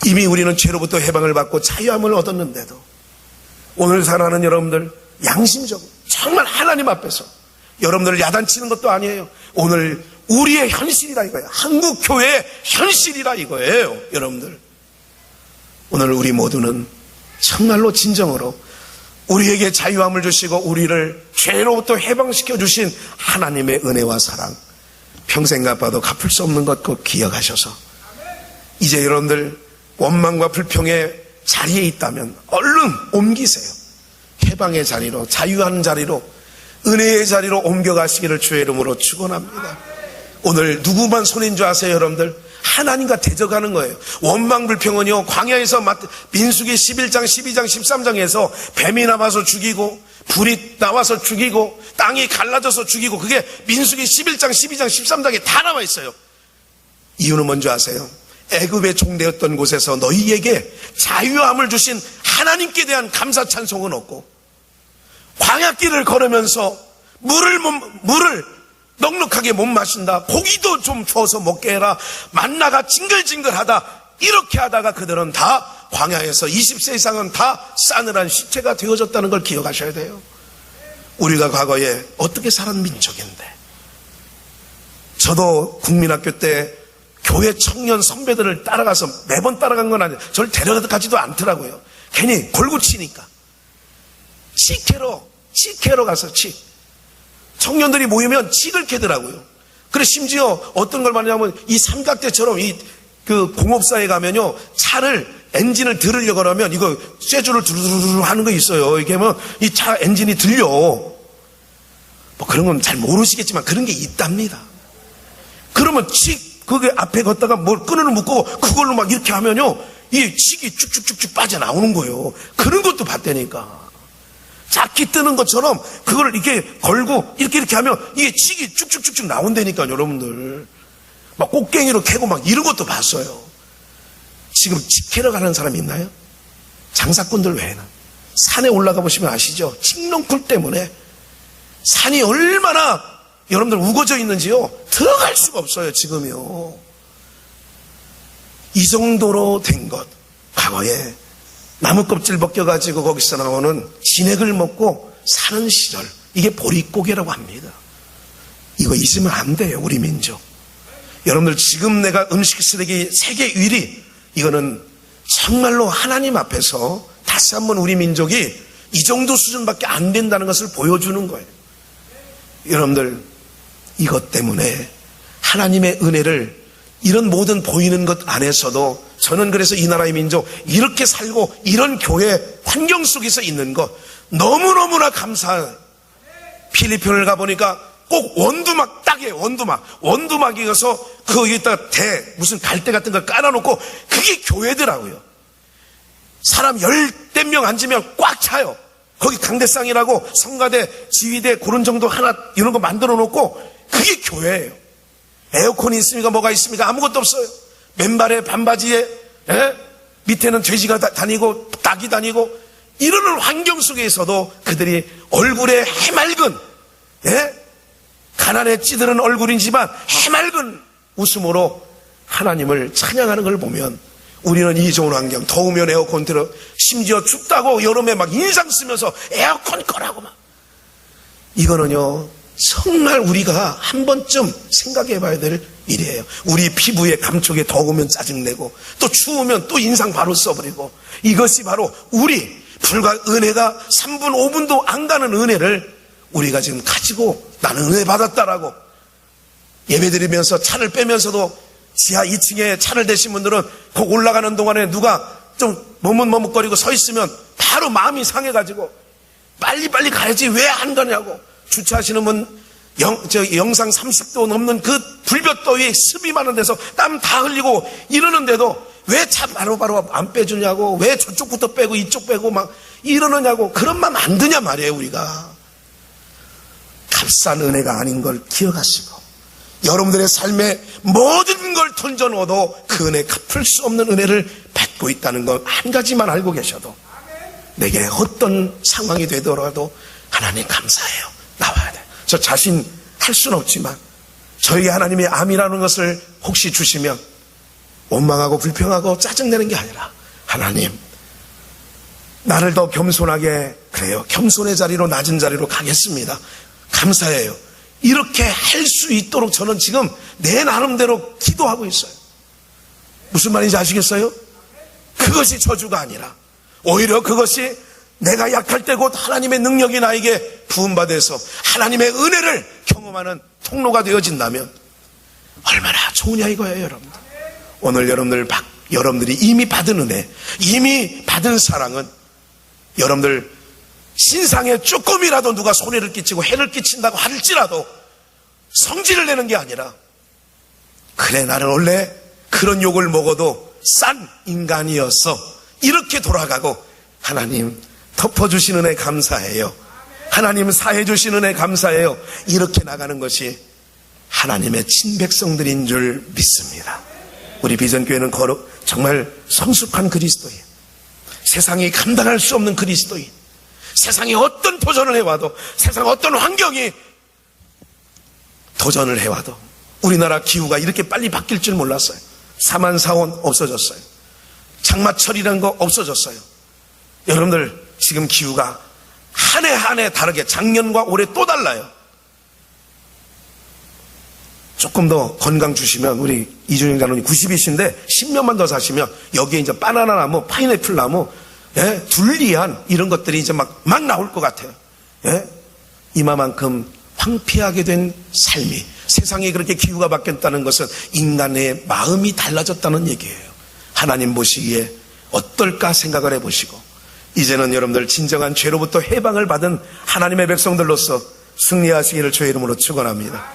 이미 우리는 죄로부터 해방을 받고 자유함을 얻었는데도 오늘 살아가는 여러분들, 양심적으로 정말 하나님 앞에서 여러분들을 야단치는 것도 아니에요. 오늘 우리의 현실이라 이거예요. 한국 교회의 현실이라 이거예요. 여러분들, 오늘 우리 모두는 정말로 진정으로 우리에게 자유함을 주시고 우리를 죄로부터 해방시켜 주신 하나님의 은혜와 사랑, 평생 갚아도 갚을 수 없는 것 꼭 기억하셔서 이제 여러분들 원망과 불평의 자리에 있다면 얼른 옮기세요. 해방의 자리로, 자유한 자리로, 은혜의 자리로 옮겨가시기를 주의 이름으로 축원합니다. 오늘 누구만 손인 줄 아세요? 여러분들, 하나님과 대적하는 거예요. 원망 불평은요, 광야에서 민수기 11장 12장 13장에서 뱀이 나와서 죽이고 불이 나와서 죽이고 땅이 갈라져서 죽이고, 그게 민수기 11장 12장 13장에 다 나와 있어요. 이유는 뭔지 아세요? 애굽의 종되었던 곳에서 너희에게 자유함을 주신 하나님께 대한 감사 찬송은 없고, 광야길을 걸으면서 물을 넉넉하게 못 마신다, 고기도 좀 주어서 먹게 해라, 만나가 징글징글하다, 이렇게 하다가 그들은 다 광야에서 20세 이상은 다 싸늘한 시체가 되어졌다는 걸 기억하셔야 돼요. 우리가 과거에 어떻게 살은 민족인데, 저도 국민학교 때 교회 청년 선배들을 따라가서 매번 따라간 건 아니에요. 저를 데려가지도 않더라고요. 괜히 골고치니까. 칡캐러 가서 청년들이 모이면 칡을 캐더라고요. 그래, 심지어 어떤 걸 말하냐면 이 삼각대처럼 그 공업사에 가면요, 차를 엔진을 들으려고 하면 이거 쇠줄을 두루두루 하는 거 있어요. 이게 하면 이 차 엔진이 들려. 뭐 그런 건 잘 모르시겠지만 그런 게 있답니다. 그러면 그게 앞에 걷다가 뭘 끈을 묶고 그걸로 막 이렇게 하면요, 이 칡이 쭉쭉쭉쭉 빠져나오는 거예요. 그런 것도 봤다니까. 잡기 뜨는 것처럼 그걸 이렇게 걸고 이렇게 하면 이게 칡이 쭉쭉쭉쭉 나온다니까요. 여러분들, 막 꽃갱이로 캐고 막 이런 것도 봤어요. 지금 직회러 가는 사람이 있나요? 장사꾼들 외에는. 산에 올라가 보시면 아시죠? 칡렁쿨 때문에 산이 얼마나 여러분들 우거져 있는지요. 들어갈 수가 없어요, 지금요. 이 정도로 된 것. 과거에 나무 껍질 벗겨가지고 거기서 나오는 진액을 먹고 사는 시절. 이게 보릿고개라고 합니다. 이거 잊으면 안 돼요, 우리 민족. 여러분들 지금 내가 음식 쓰레기 세계 1위, 이거는 정말로 하나님 앞에서 다시 한번 우리 민족이 이 정도 수준밖에 안 된다는 것을 보여주는 거예요. 여러분들 이것 때문에 하나님의 은혜를 이런 모든 보이는 것 안에서도 저는 그래서 이 나라의 민족 이렇게 살고 이런 교회 환경 속에서 있는 것 너무너무나 감사해요. 필리핀을 가보니까 꼭 원두막 딱이에요. 원두막에 가서 거기에다가 무슨 갈대 같은 걸 깔아놓고 그게 교회더라고요. 사람 10대 명 앉으면 꽉 차요. 거기 강대상이라고 성가대, 지휘대 그런 정도 하나 이런 거 만들어 놓고 그게 교회예요. 에어컨이 있습니까? 뭐가 있습니까? 아무것도 없어요. 맨발에 반바지에 밑에는 돼지가 다니고 닭이 다니고 이러는 환경 속에서도 그들이 얼굴에 해맑은 가난에 찌드는 얼굴이지만 해맑은 웃음으로 하나님을 찬양하는 걸 보면 우리는 이 좋은 환경, 더우면 에어컨 틀어, 심지어 춥다고 여름에 막 인상 쓰면서 에어컨 꺼라고 막. 이거는요, 정말 우리가 한 번쯤 생각해 봐야 될 일이에요. 우리 피부에 감촉에 더우면 짜증내고, 또 추우면 또 인상 바로 써버리고, 이것이 바로 우리, 불과 은혜가 3분, 5분도 안 가는 은혜를 우리가 지금 가지고 나는 은혜 받았다라고 예배 드리면서 차를 빼면서도 지하 2층에 차를 대신 분들은 그 올라가는 동안에 누가 좀 머뭇머뭇거리고 서 있으면 바로 마음이 상해가지고 빨리빨리 가야지 왜 안 가냐고 주차하시는 분 영상 30도 넘는 그 불볕더위에 습이 많은 데서 땀 다 흘리고 이러는데도 왜 차 바로바로 안 빼주냐고 왜 저쪽부터 빼고 이쪽 빼고 막 이러느냐고 그런 마음 안 드냐 말이에요. 우리가 값싼 은혜가 아닌 걸 기억하시고 여러분들의 삶에 모든 걸 던져놓아도 그 은혜 갚을 수 없는 은혜를 받고 있다는 것 한 가지만 알고 계셔도 내게 어떤 상황이 되더라도 하나님 감사해요. 나와야 돼. 저 자신 할 수는 없지만 저에게 하나님의 암이라는 것을 혹시 주시면 원망하고 불평하고 짜증내는 게 아니라 하나님 나를 더 겸손하게 그래요. 겸손의 자리로 낮은 자리로 가겠습니다. 감사해요. 이렇게 할 수 있도록 저는 지금 내 나름대로 기도하고 있어요. 무슨 말인지 아시겠어요? 그것이 저주가 아니라 오히려 그것이 내가 약할 때 곧 하나님의 능력이 나에게 부음받아서 하나님의 은혜를 경험하는 통로가 되어진다면 얼마나 좋으냐 이거예요. 여러분. 오늘 여러분들이 이미 받은 은혜, 이미 받은 사랑은 여러분들 신상에 조금이라도 누가 손해를 끼치고 해를 끼친다고 할지라도 성질을 내는 게 아니라 그래 나는 원래 그런 욕을 먹어도 싼 인간이었어 이렇게 돌아가고 하나님 덮어주시는 애 감사해요. 하나님 사해주시는 애 감사해요. 이렇게 나가는 것이 하나님의 친백성들인 줄 믿습니다. 우리 비전교회는 정말 성숙한 그리스도인, 세상이 감당할 수 없는 그리스도인, 세상이 어떤 도전을 해와도 세상 어떤 환경이 도전을 해와도 우리나라 기후가 이렇게 빨리 바뀔 줄 몰랐어요. 사만사원 없어졌어요. 장마철이라는 거 없어졌어요. 여러분들 지금 기후가 한 해 한 해 다르게 작년과 올해 또 달라요. 조금 더 건강 주시면 우리 이준영 장로님 90이신데 10년만 더 사시면 여기에 이제 바나나 나무, 파인애플 나무, 둘리안 이런 것들이 이제 막 나올 것 같아요. 이마만큼 황폐하게 된 삶이 세상에 그렇게 기후가 바뀌었다는 것은 인간의 마음이 달라졌다는 얘기예요. 하나님 보시기에 어떨까 생각을 해보시고 이제는 여러분들 진정한 죄로부터 해방을 받은 하나님의 백성들로서 승리하시기를 주의 이름으로 축원합니다.